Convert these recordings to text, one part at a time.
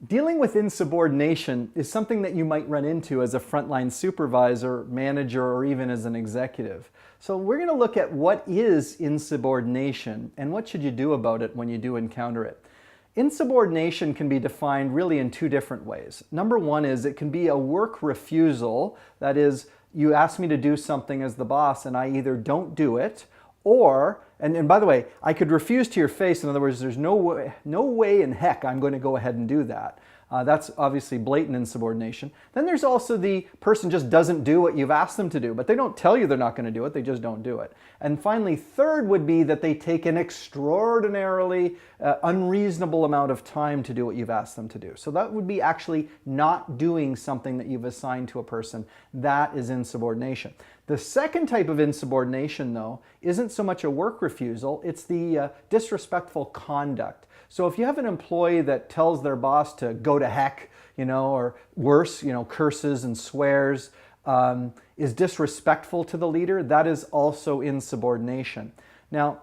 Dealing with insubordination is something that you might run into as a frontline supervisor, manager, or even as an executive. So we're going to look at what is insubordination and what should you do about it when you do encounter it. Insubordination can be defined really in two different ways. Number one is it can be a work refusal. That is, you ask me to do something as the boss and I either don't do it, or, and by the way, I could refuse to your face. In other words, there's no way in heck I'm going to go ahead and do that. That's obviously blatant insubordination. Then there's also the person just doesn't do what you've asked them to do, but they don't tell you they're not going to do it, they just don't do it. And finally, third would be that they take an extraordinarily unreasonable amount of time to do what you've asked them to do. So that would be actually not doing something that you've assigned to a person. That is insubordination. The second type of insubordination, though, isn't so much a work refusal, it's the disrespectful conduct. So if you have an employee that tells their boss to go to heck, or worse, curses and swears, is disrespectful to the leader, that is also insubordination. Now,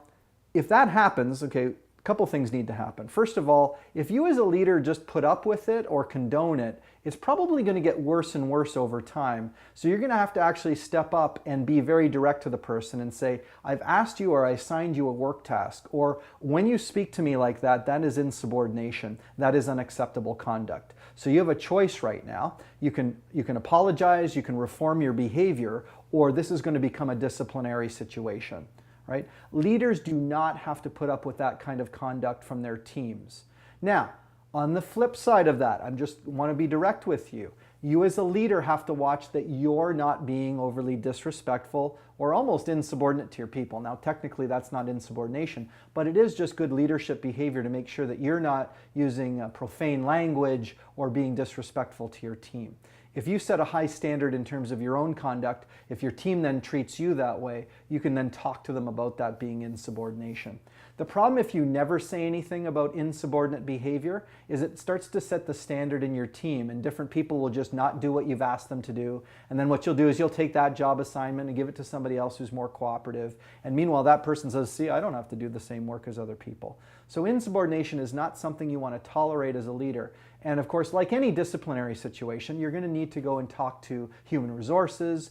if that happens, okay, a couple things need to happen. First of all, if you as a leader just put up with it or condone it, it's probably going to get worse and worse over time. So you're going to have to actually step up and be very direct to the person and say, I've asked you or I assigned you a work task, or when you speak to me like that, that is insubordination. That is unacceptable conduct. So you have a choice right now. You can apologize, you can reform your behavior, or this is going to become a disciplinary situation. Right? Leaders do not have to put up with that kind of conduct from their teams. Now, on the flip side of that, I just want to be direct with you. You as a leader have to watch that you're not being overly disrespectful or almost insubordinate to your people. Now, technically that's not insubordination, but it is just good leadership behavior to make sure that you're not using profane language or being disrespectful to your team. If you set a high standard in terms of your own conduct, if your team then treats you that way, you can then talk to them about that being insubordination. The problem if you never say anything about insubordinate behavior is it starts to set the standard in your team, and different people will just not do what you've asked them to do. And then what you'll do is you'll take that job assignment and give it to somebody else who's more cooperative. And meanwhile, that person says, see, I don't have to do the same work as other people. So insubordination is not something you want to tolerate as a leader. And of course, like any disciplinary situation, you're going to need to go and talk to human resources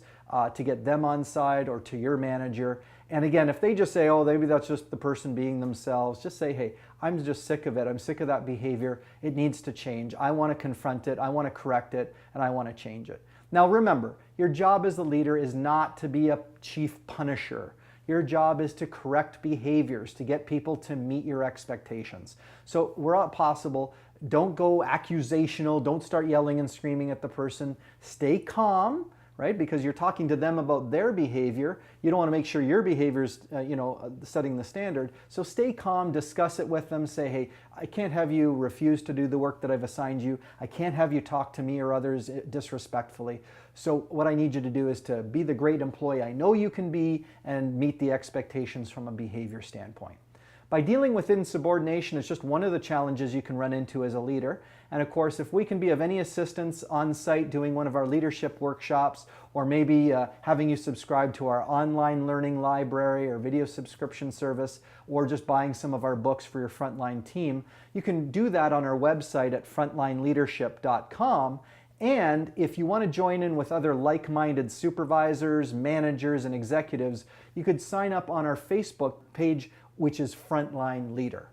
to get them on side, or to your manager. And again, if they just say, oh, maybe that's just the person being themselves, just say, hey, I'm just sick of it. I'm sick of that behavior. It needs to change. I want to confront it. I want to correct it, and I want to change it. Now remember, your job as a leader is not to be a chief punisher. Your job is to correct behaviors, to get people to meet your expectations. So where possible, don't go accusational. Don't start yelling and screaming at the person. Stay calm, right? Because you're talking to them about their behavior. You don't want to make sure your behavior's, setting the standard. So stay calm, discuss it with them. Say, hey, I can't have you refuse to do the work that I've assigned you. I can't have you talk to me or others disrespectfully. So what I need you to do is to be the great employee I know you can be and meet the expectations from a behavior standpoint. By dealing with insubordination, it's just one of the challenges you can run into as a leader. And of course, if we can be of any assistance on site doing one of our leadership workshops, or maybe having you subscribe to our online learning library or video subscription service, or just buying some of our books for your frontline team, you can do that on our website at frontlineleadership.com. And if you want to join in with other like-minded supervisors, managers, and executives, you could sign up on our Facebook page, which is Frontline Leader.